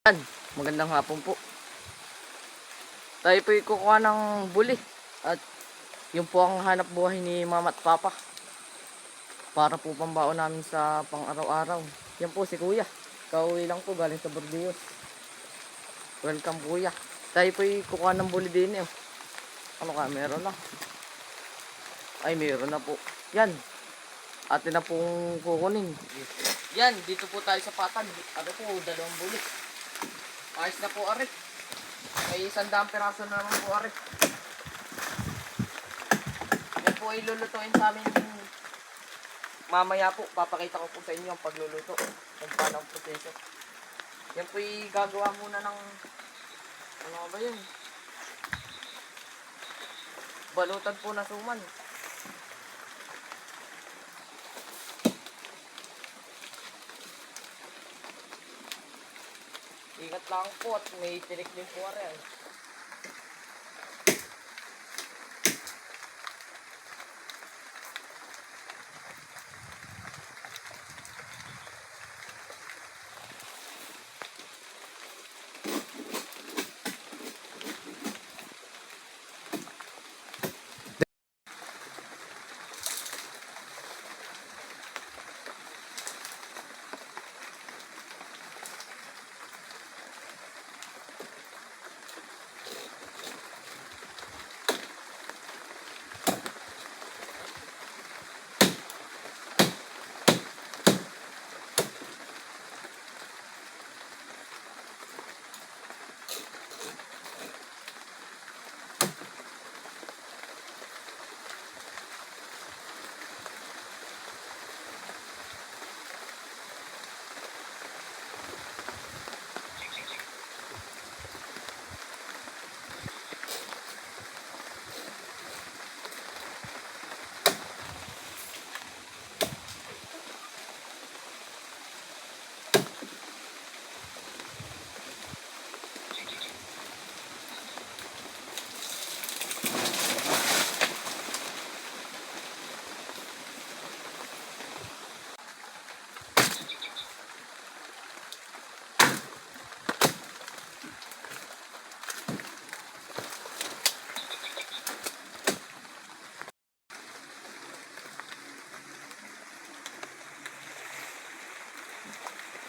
Yan, magandang hapon po. Tayo po kukuha ng buli at yun po ang hanap buhay ni mama at papa para po pambaon namin sa pang araw-araw. Yan po si kuya, kauwi lang po galing sa Burdeos. Welcome kuya. Tayo po kukuha ng buli din eh. Ano ka, meron na? Ay, meron na po. Yan, atin na pong kukunin. Yan, dito po tayo sa patan. Ano po, dalawang buli. Ayos na po arit. May 100 piraso na naman po arit. Yan po ay lulutuin sa amin mamaya po. Papakita ko po sa inyo ang pagluluto kung paano ang proseso. Yan po ay gagawa muna ng ano ba yun? Balutan po na suman. Ingat lang po at may tinik din po rin.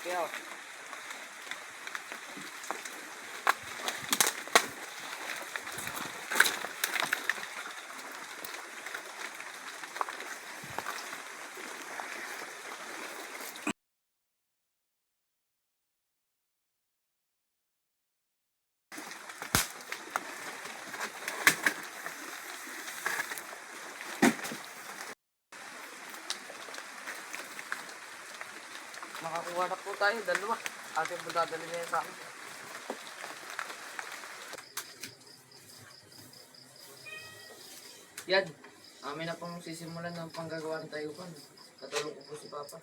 Kaya makakuha na po tayo, dalawa. Atin po dadali na yan sa akin. Yan, amin na pong sisimulan ng panggagawa ng tayo pan. Katulong ko po si Papa.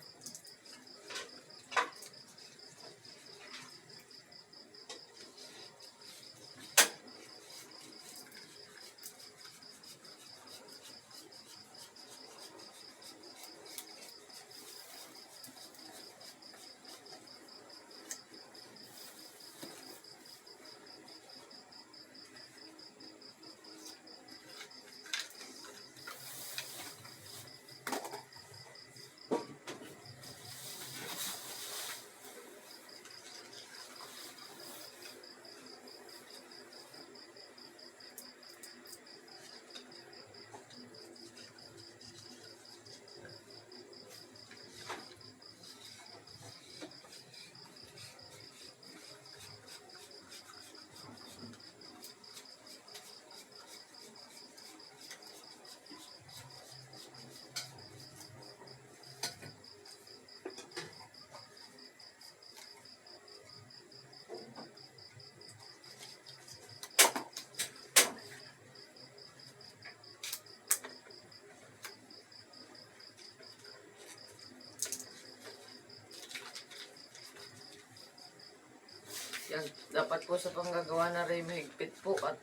Yan, dapat po sa panggagawa na rin mahigpit po at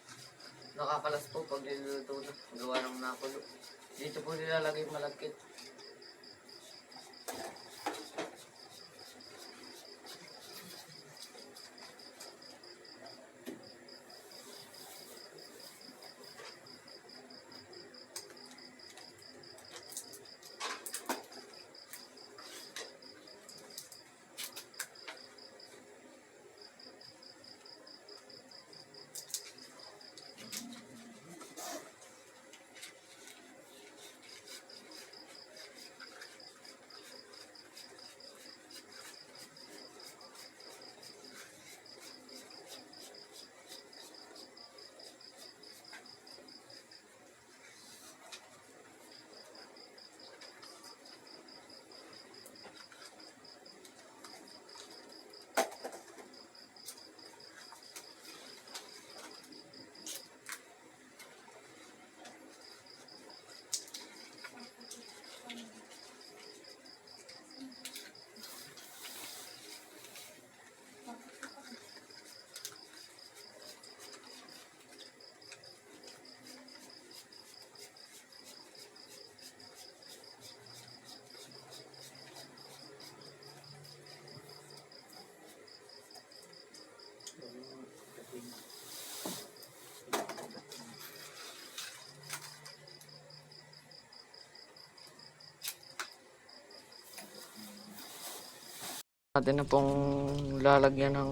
nakakalas po pag niluluto na. Gawa ng nakulo. Dito po nilalagay malagkit. Natin na pong lalagyan ng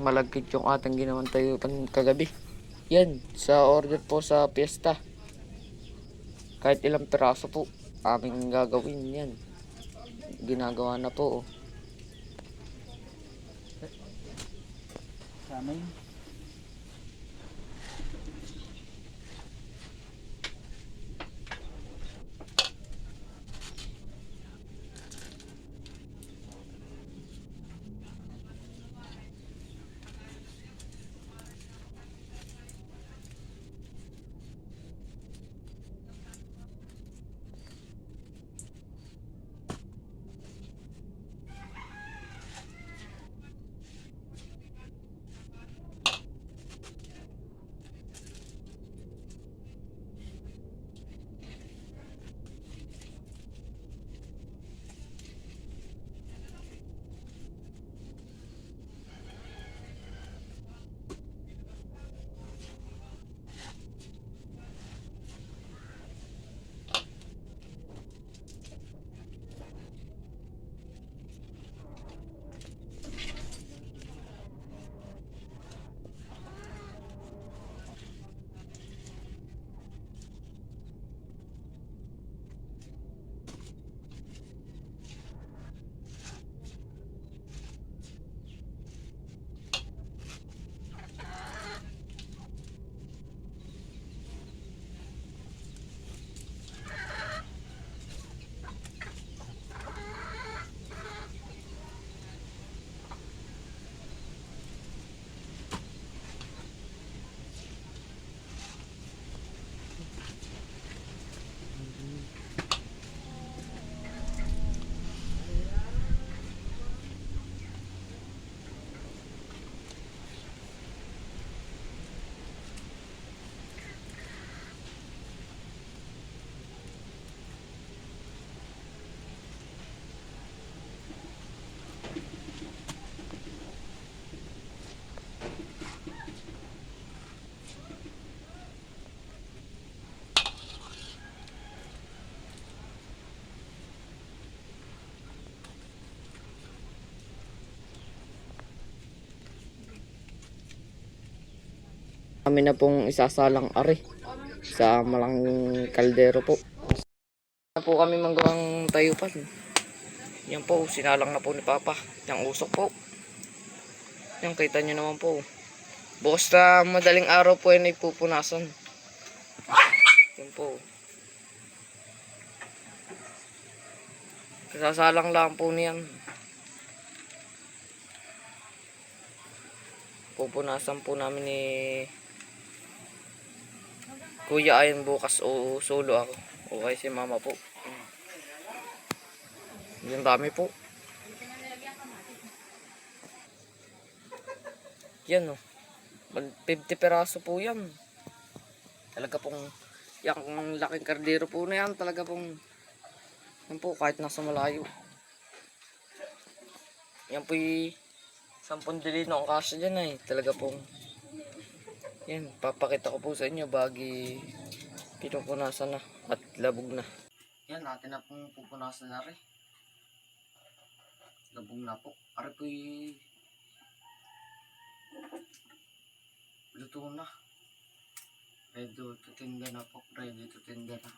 malagkit yung ating ginawang tayupan kagabi. Yan, sa order po sa piyesta. Kahit ilang piraso po, aming gagawin yan. Ginagawa na po. Oh. Sa amin. Kami na pong isasalang ari sa malaking kaldero po. Na po kami manggawang tayupan. Yan po, sinalang na po ni Papa. Yung usok po. Yan, kita nyo naman po. Bukas na madaling araw po yan ay pupunasan. Yan po. Kasasalang lang po niyan. Pupunasan po namin ni Kuya Ayan bukas o solo ako. O kaya si Mama po. Yan dami po. Yan o. 50 peraso po yan. Talaga pong yung laking kardero po na yan. Talaga pong yan po kahit nasa malayo. Yan po yung 10 dilino ang kasya dyan ay. Talaga pong yan. Papakita ko po sa inyo bagi pinupunasan na at labog na. Yan natin na pong pupunasan na rin. Labog na po. Ari po yung luto na. Ready to tinda na po. Ready to tinda na.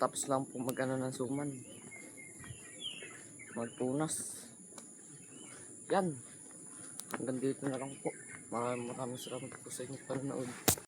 Tapos lang po mag-ano ng suman. Magpunas. Yan. Hanggang dito na lang po. Maraming salamat po sa inyong panonood.